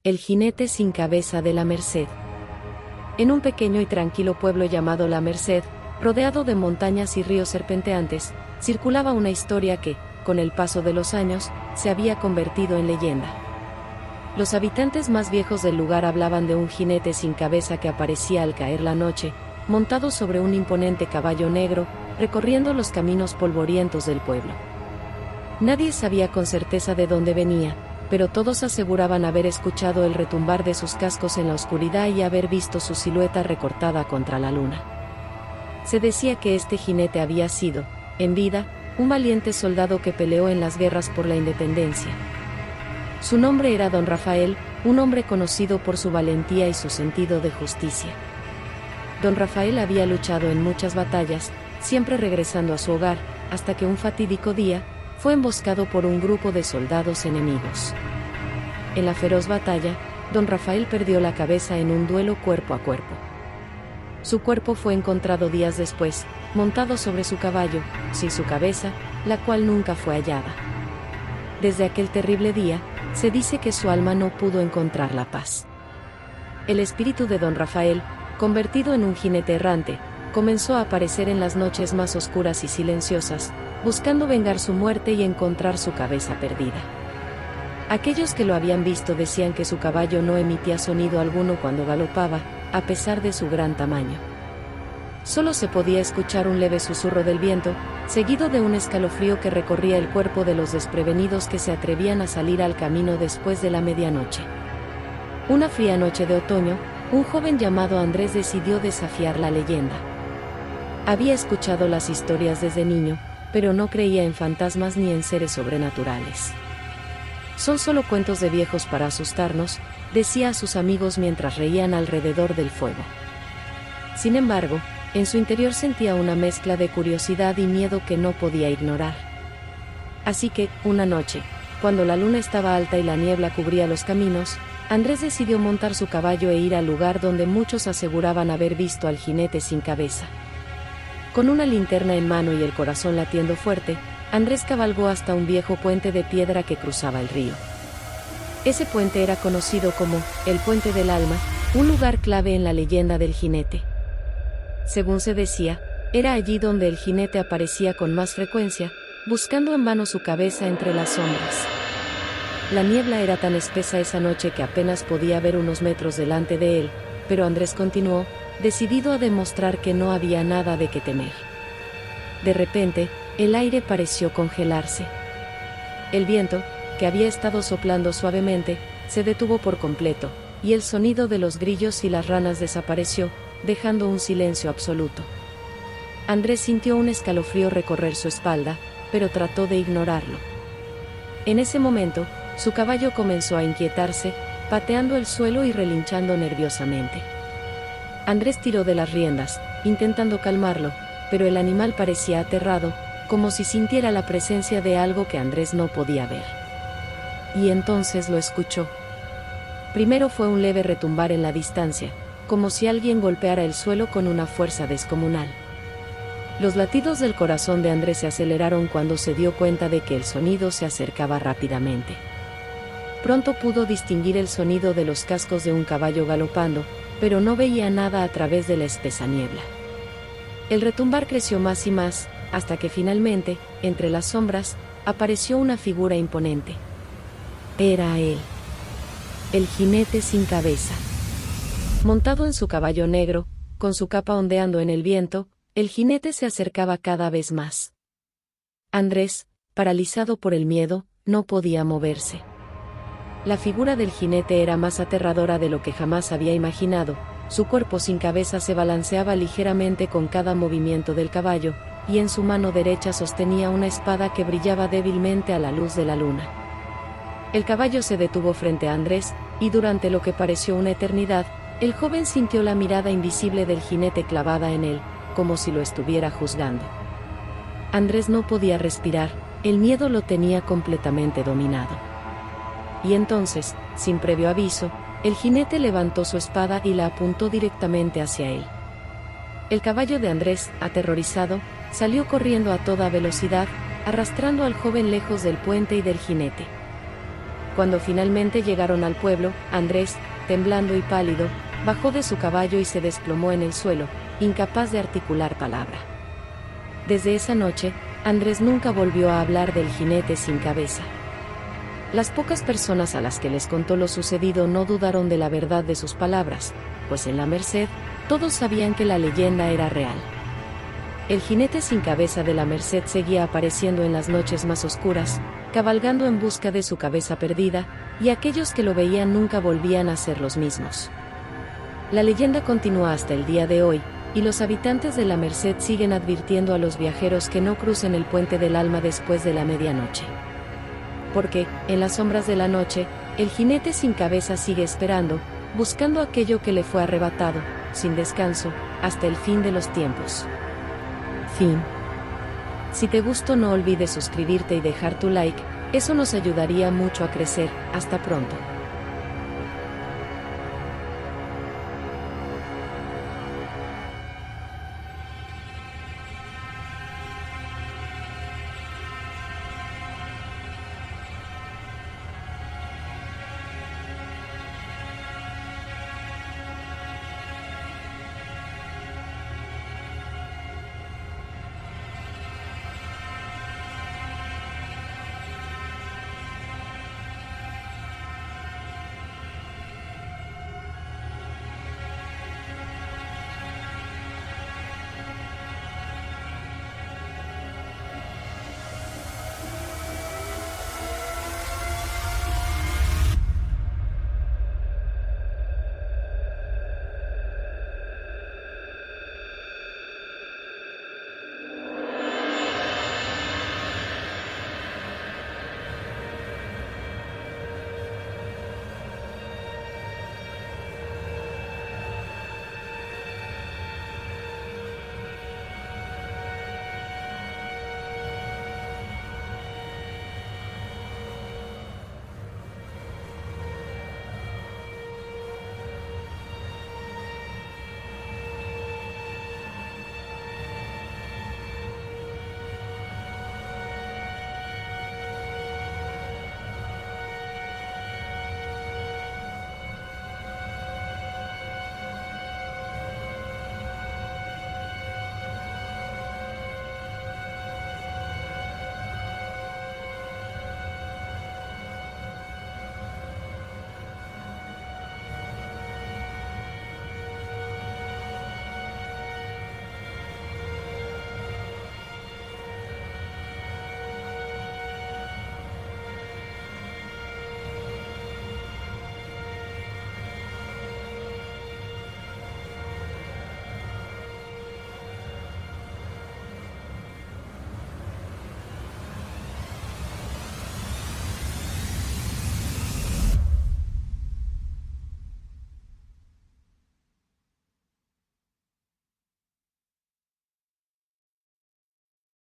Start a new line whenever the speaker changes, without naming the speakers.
El jinete sin cabeza de la Merced. En un pequeño y tranquilo pueblo llamado La Merced, rodeado de montañas y ríos serpenteantes, circulaba una historia que, con el paso de los años, se había convertido en leyenda. Los habitantes más viejos del lugar hablaban de un jinete sin cabeza que aparecía al caer la noche, montado sobre un imponente caballo negro, recorriendo los caminos polvorientos del pueblo. Nadie sabía con certeza de dónde venía, pero todos aseguraban haber escuchado el retumbar de sus cascos en la oscuridad y haber visto su silueta recortada contra la luna. Se decía que este jinete había sido, en vida, un valiente soldado que peleó en las guerras por la independencia. Su nombre era Don Rafael, un hombre conocido por su valentía y su sentido de justicia. Don Rafael había luchado en muchas batallas, siempre regresando a su hogar, hasta que un fatídico día, fue emboscado por un grupo de soldados enemigos. En la feroz batalla, Don Rafael perdió la cabeza en un duelo cuerpo a cuerpo. Su cuerpo fue encontrado días después, montado sobre su caballo, sin su cabeza, la cual nunca fue hallada. Desde aquel terrible día, se dice que su alma no pudo encontrar la paz. El espíritu de Don Rafael, convertido en un jinete errante, comenzó a aparecer en las noches más oscuras y silenciosas, buscando vengar su muerte y encontrar su cabeza perdida. Aquellos que lo habían visto decían que su caballo no emitía sonido alguno cuando galopaba, a pesar de su gran tamaño. Solo se podía escuchar un leve susurro del viento, seguido de un escalofrío que recorría el cuerpo de los desprevenidos que se atrevían a salir al camino después de la medianoche. Una fría noche de otoño, un joven llamado Andrés decidió desafiar la leyenda. Había escuchado las historias desde niño, pero no creía en fantasmas ni en seres sobrenaturales. Son solo cuentos de viejos para asustarnos, decía a sus amigos mientras reían alrededor del fuego. Sin embargo, en su interior sentía una mezcla de curiosidad y miedo que no podía ignorar. Así que, una noche, cuando la luna estaba alta y la niebla cubría los caminos, Andrés decidió montar su caballo e ir al lugar donde muchos aseguraban haber visto al jinete sin cabeza. Con una linterna en mano y el corazón latiendo fuerte, Andrés cabalgó hasta un viejo puente de piedra que cruzaba el río. Ese puente era conocido como el Puente del Alma, un lugar clave en la leyenda del jinete. Según se decía, era allí donde el jinete aparecía con más frecuencia, buscando en vano su cabeza entre las sombras. La niebla era tan espesa esa noche que apenas podía ver unos metros delante de él, pero Andrés continuó, decidido a demostrar que no había nada de qué temer. De repente, el aire pareció congelarse. El viento, que había estado soplando suavemente, se detuvo por completo, y el sonido de los grillos y las ranas desapareció, dejando un silencio absoluto. Andrés sintió un escalofrío recorrer su espalda, pero trató de ignorarlo. En ese momento, su caballo comenzó a inquietarse, pateando el suelo y relinchando nerviosamente. Andrés tiró de las riendas, intentando calmarlo, pero el animal parecía aterrado, como si sintiera la presencia de algo que Andrés no podía ver. Y entonces lo escuchó. Primero fue un leve retumbar en la distancia, como si alguien golpeara el suelo con una fuerza descomunal. Los latidos del corazón de Andrés se aceleraron cuando se dio cuenta de que el sonido se acercaba rápidamente. Pronto pudo distinguir el sonido de los cascos de un caballo galopando, pero no veía nada a través de la espesa niebla. El retumbar creció más y más, hasta que finalmente, entre las sombras, apareció una figura imponente. Era él. El jinete sin cabeza. Montado en su caballo negro, con su capa ondeando en el viento, el jinete se acercaba cada vez más. Andrés, paralizado por el miedo, no podía moverse. La figura del jinete era más aterradora de lo que jamás había imaginado. Su cuerpo sin cabeza se balanceaba ligeramente con cada movimiento del caballo, y en su mano derecha sostenía una espada que brillaba débilmente a la luz de la luna. El caballo se detuvo frente a Andrés, y durante lo que pareció una eternidad, el joven sintió la mirada invisible del jinete clavada en él, como si lo estuviera juzgando. Andrés no podía respirar, el miedo lo tenía completamente dominado. Y entonces, sin previo aviso, el jinete levantó su espada y la apuntó directamente hacia él. El caballo de Andrés, aterrorizado, salió corriendo a toda velocidad, arrastrando al joven lejos del puente y del jinete. Cuando finalmente llegaron al pueblo, Andrés, temblando y pálido, bajó de su caballo y se desplomó en el suelo, incapaz de articular palabra. Desde esa noche, Andrés nunca volvió a hablar del jinete sin cabeza. Las pocas personas a las que les contó lo sucedido no dudaron de la verdad de sus palabras, pues en la Merced, todos sabían que la leyenda era real. El jinete sin cabeza de la Merced seguía apareciendo en las noches más oscuras, cabalgando en busca de su cabeza perdida, y aquellos que lo veían nunca volvían a ser los mismos. La leyenda continúa hasta el día de hoy, y los habitantes de la Merced siguen advirtiendo a los viajeros que no crucen el puente del alma después de la medianoche. Porque, en las sombras de la noche, el jinete sin cabeza sigue esperando, buscando aquello que le fue arrebatado, sin descanso, hasta el fin de los tiempos. Fin. Si te gustó, no olvides suscribirte y dejar tu like, eso nos ayudaría mucho a crecer. Hasta pronto.